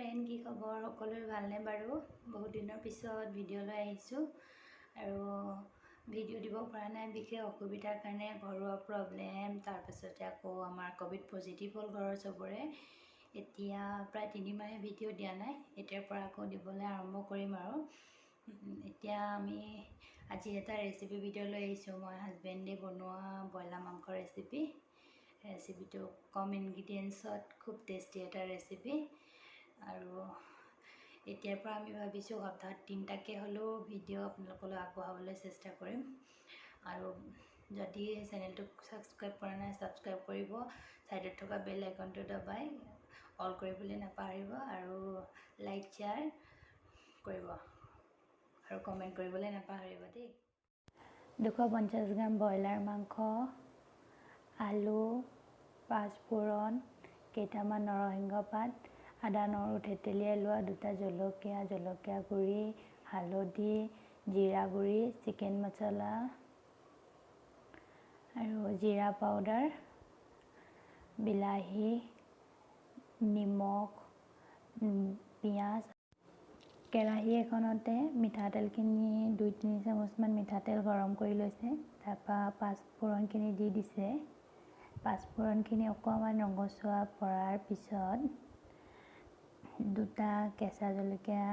Friend, কি খবৰ? সকলোৰে ভালনে বাৰু? বহুত দিনৰ পিছত ভিডিঅ'লৈ আহিছোঁ আৰু ভিডিঅ' দিব পৰা নাই বিশেষ অসুবিধাৰ কাৰণে, ঘৰুৱা প্ৰব্লেম। তাৰপাছতে আকৌ আমাৰ ক'ভিড পজিটিভ হ'ল ঘৰৰ চবৰে। এতিয়া প্ৰায় 3 মাহে ভিডিঅ' দিয়া নাই। এতিয়াৰ পৰা আকৌ দিবলৈ আৰম্ভ কৰিম আৰু। এতিয়া আমি আজি এটা ৰেচিপি ভিডিঅ' লৈ আহিছোঁ। মই হাজবেণ্ডে বনোৱা ব্ৰইলাৰ মাংসৰ ৰেচিপিটো কম ইনগ্ৰিডিয়েণ্টছত খুব টেষ্টি এটা ৰেচিপি। আৰু এতিয়াৰ পৰা আমি ভাবিছোঁ সপ্তাহত 3টাকৈ হ'লেও ভিডিঅ' আপোনালোকলৈ আগবঢ়াবলৈ চেষ্টা কৰিম। আৰু যদি চেনেলটোক ছাবস্ক্ৰাইব কৰা নাই, ছাবস্ক্ৰাইব কৰিব। ছাইডত থকা বেল আইকনটো দবাই অল কৰিবলৈ নাপাহৰিব আৰু লাইক শ্বেয়াৰ কৰিব আৰু কমেণ্ট কৰিবলৈ নাপাহৰিব দেই। 250 গ্ৰাম ব্ৰইলাৰ মাংস, আলু, পাঁচফোৰণ, কেইটামান নৰসিংহ পাত, আদা নহৰু থেতেলিয়াই লোৱা, 2টা জলকীয়া, জলকীয়া গুড়ি, হালধি, জিৰা গুড়ি, চিকেন মছলা আৰু জিৰা পাউডাৰ, বিলাহী, নিমখ, পিঁয়াজ। কেৰাহী এখনতে মিঠাতেলখিনি 2-3 চামুচমান মিঠাতেল গৰম কৰি লৈছে। তাৰপৰা পাঁচফোৰণখিনি দি দিছে। পাঁচফোৰণখিনি অকণমান ৰঙচুৱা পৰাৰ পিছত 2টা কেঁচা জলকীয়া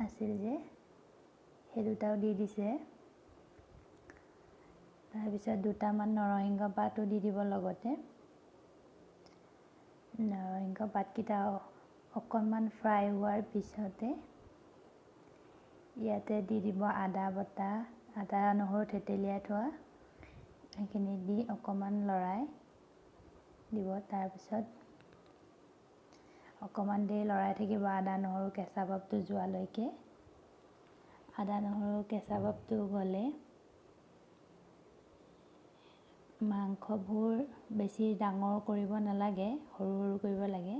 আছিল যে, সেই 2টাও দি দিছে। তাৰপিছত 2টামান নৰসিংহ পাতো দি দিব লগতে। নৰসিংহ পাতকেইটা অকণমান ফ্ৰাই হোৱাৰ পিছতে ইয়াতে দি দিব আদা বটা, আদা নহৰু থেতেলিয়াই থোৱা, সেইখিনি দি অকণমান লৰাই দিব। তাৰপিছত অকণমান দেৰি লৰাই থাকিব আদা নহৰু কেঁচা ভাৱটো যোৱালৈকে। আদা নহৰু কেঁচা ভাৱটো গ'লে মাংসবোৰ বেছি ডাঙৰ কৰিব নালাগে, সৰু সৰু কৰিব লাগে।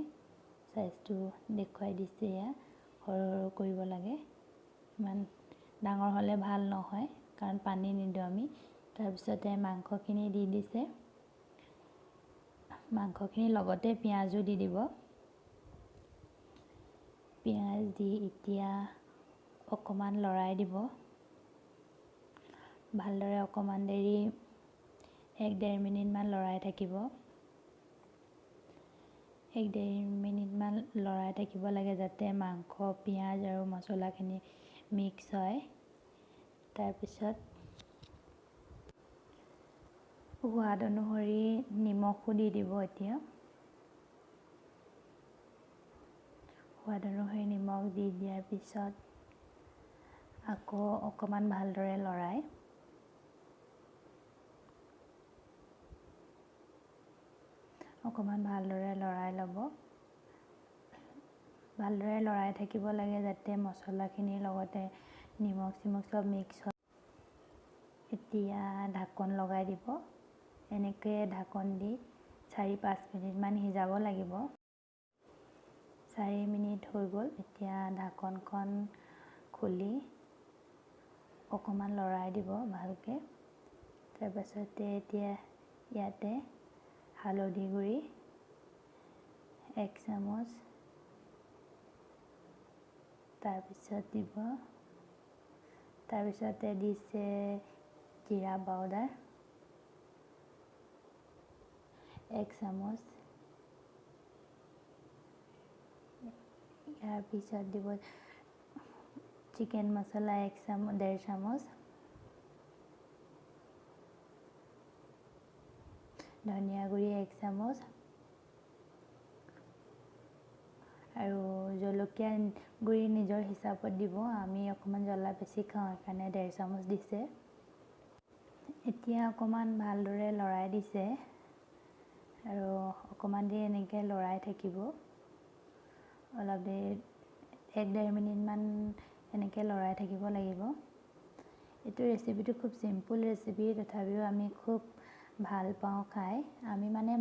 চাইজটো দেখুৱাই দিছে এয়া, সৰু সৰু কৰিব লাগে। ইমান ডাঙৰ হ'লে ভাল নহয় কাৰণ পানী নিদিওঁ আমি। তাৰপিছতে মাংসখিনি দি দিছে। মাংসখিনি লগতে পিঁয়াজো দি দিব। পিঁয়াজ দি এতিয়া অকণমান লৰাই দিব। ভালদৰে অকণমান দেৰি 1-1.5 মিনিটমান লৰাই থাকিব। 1-1.5 মিনিটমান লৰাই থাকিব লাগে যাতে মাংস, পিঁয়াজ আৰু মছলাখিনি মিক্স হয়। তাৰপিছত সোৱাদ অনুসৰি নিমখো দি দিব। এতিয়া সোৱাদ অনুসৰি নিমখ দি দিয়াৰ পিছত আকৌ অকণমান ভালদৰে লৰাই ল'ব। ভালদৰে লৰাই থাকিব লাগে যাতে মছলাখিনিৰ লগতে নিমখ চিমখ চব মিক্স হয়। এতিয়া ঢাকন লগাই দিব। এনেকৈ ঢাকন দি 4-5 মিনিটমান সিজাব লাগিব। 4 মিনিট হৈ গ'ল। এতিয়া ঢাকনখন খুলি অকণমান লৰাই দিব ভালকৈ। তাৰপাছতে এতিয়া ইয়াতে হালধি গুড়ি 1 চামুচ, তাৰপিছতে দিছে জিৰা পাউডাৰ 1 চামুচ। ইয়াৰ পিছত দিব চিকেন মছলা 1.5 চামুচ, ধনিয়া গুড়ি 1 চামুচ আৰু জলকীয়া গুড়ি নিজৰ হিচাপত দিব। আমি অকণমান জ্বলা বেছি খাওঁ সেইকাৰণে 1.5 চামুচ দিছে। এতিয়া অকণমান ভালদৰে লৰাই দিছে আৰু অকণমান দেৰি এনেকৈ লৰাই থাকিব। অলপ দেৰি 1-1.5 মিনিটমান এনেকৈ লৰাই থাকিব লাগিব। এইটো ৰেচিপিটো খুব চিম্পুল ৰেচিপি, তথাপিও আমি খুব ভাল পাওঁ খাই।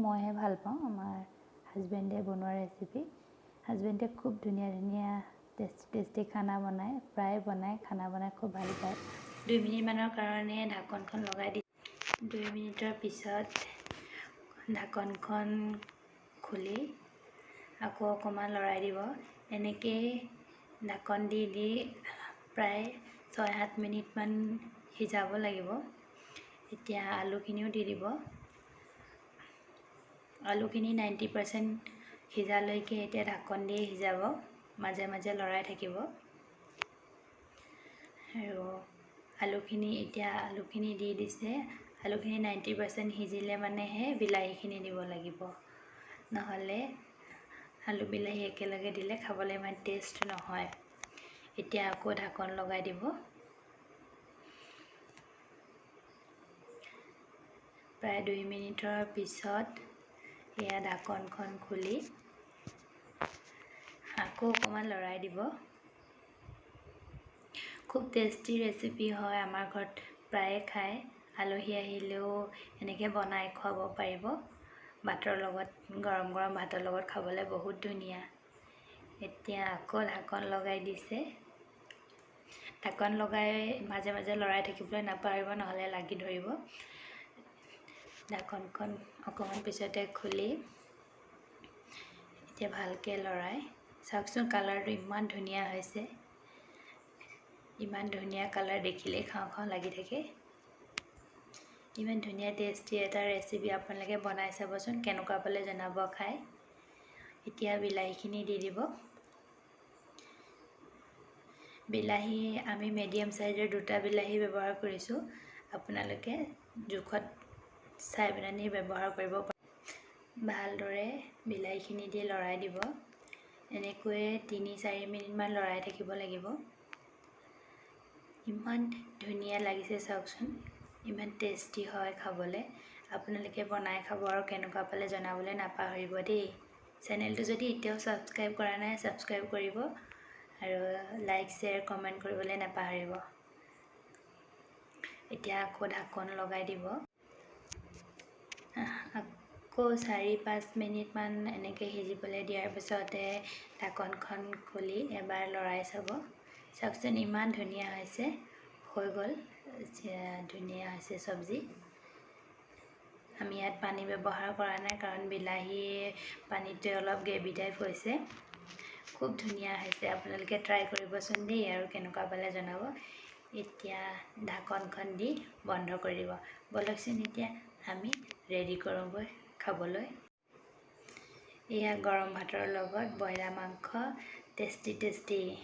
মইহে ভাল পাওঁ, আমাৰ হাজবেণ্ডে বনোৱা ৰেচিপি। হাজবেণ্ডে খুব ধুনীয়া টেষ্টি খানা বনায়, প্ৰায় খানা বনাই খুব ভাল পায়। 2 মিনিটমানৰ কাৰণে ঢাকনখন লগাই দি 2 মিনিটৰ পিছত ঢাকনখন খুলি আকৌ অকণমান লৰাই দিব। এনেকৈ ঢাকন দি দি প্ৰায় 6-7 মিনিটমান সিজাব লাগিব। এতিয়া আলুখিনিও দি দিব। আলুখিনি 90% সিজালৈকে এতিয়া ঢাকন দি সিজাব, মাজে মাজে লৰাই থাকিব। আৰু আলুখিনি দি দিছে। আলুখিনি 90% সিজিলে মানেহে বিলাহীখিনি দিব লাগিব, নহ'লে আলু বিলাহী একেলগে দিলে খাবলৈ ইমান টেষ্ট নহয়। এতিয়া আকৌ ঢাকন লগাই দিব। প্ৰায় 2 মিনিটৰ পিছত এয়া ঢাকনখন খুলি আকৌ অকণমান লৰাই দিব। খুব টেষ্টি ৰেচিপি হয়, আমাৰ ঘৰত প্ৰায়ে খায়। আলহী আহিলেও এনেকৈ বনাই খুৱাব পাৰিব। ভাতৰ লগত, গৰম গৰম ভাতৰ লগত খাবলৈ বহুত ধুনীয়া। এতিয়া আকৌ ঢাকন লগাই দিছে। ঢাকন লগাই মাজে মাজে লৰাই থাকিবলৈ নাপাহৰিব, নহ'লে লাগি ধৰিব। ঢাকনখন অকণমান পিছতে খুলি এতিয়া ভালকৈ লৰাই চাওকচোন, কালাৰটো ইমান ধুনীয়া হৈছে। ইমান ধুনীয়া কালাৰ, দেখিলেই খাওঁ খাওঁ লাগি থাকে। ইমান ধুনীয়া টেষ্টি এটা ৰেচিপি আপোনালোকে বনাই চাবচোন, কেনেকুৱা পালে জনাব খাই। এতিয়া বিলাহীখিনি দি দিব। বিলাহী আমি মিডিয়াম চাইজৰ 2টা বিলাহী ব্যৱহাৰ কৰিছোঁ। আপোনালোকে জোখত চাই পেলাই ব্যৱহাৰ কৰিব পাৰে। ভালদৰে বিলাহীখিনি দি লৰাই দিব। এনেকৈয়ে 3-4 মিনিটমান লৰাই থাকিব লাগিব। ইমান ধুনীয়া লাগিছে চাওকচোন, ইমান টেষ্টি হয় খাবলৈ। আপোনালোকে বনাই খাব আৰু কেনেকুৱা পালে জনাবলৈ নাপাহৰিব দেই। চেনেলটো যদি এতিয়াও ছাবস্ক্ৰাইব কৰা নাই, ছাবস্ক্ৰাইব কৰিব আৰু লাইক, শ্বেয়াৰ, কমেণ্ট কৰিবলৈ নাপাহৰিব। এতিয়া আকৌ ঢাকন লগাই দিব। আকৌ 4-5 মিনিটমান এনেকৈ সিজিবলৈ দিয়াৰ পিছতে ঢাকনখন খুলি এবাৰ লৰাই চাব। চাওকচোন, ইমান ধুনীয়া হৈছে, হৈ গ'ল। ধুনীয়া হৈছে চব্জি। আমি ইয়াত পানী ব্যৱহাৰ কৰা নাই, কাৰণ বিলাহীৰ পানীটোৱে অলপ গ্ৰেভি টাইপ হৈছে। খুব ধুনীয়া হৈছে, আপোনালোকে ট্ৰাই কৰিবচোন দেই, আৰু কেনেকুৱা পালে জনাব। এতিয়া ঢাকনখন দি বন্ধ কৰি দিব। ব'লকচোন এতিয়া আমি ৰেডি কৰোঁগৈ খাবলৈ। এয়া গৰম ভাতৰ লগত ব্ৰইলাৰ মাংস, টেষ্টি টেষ্টি।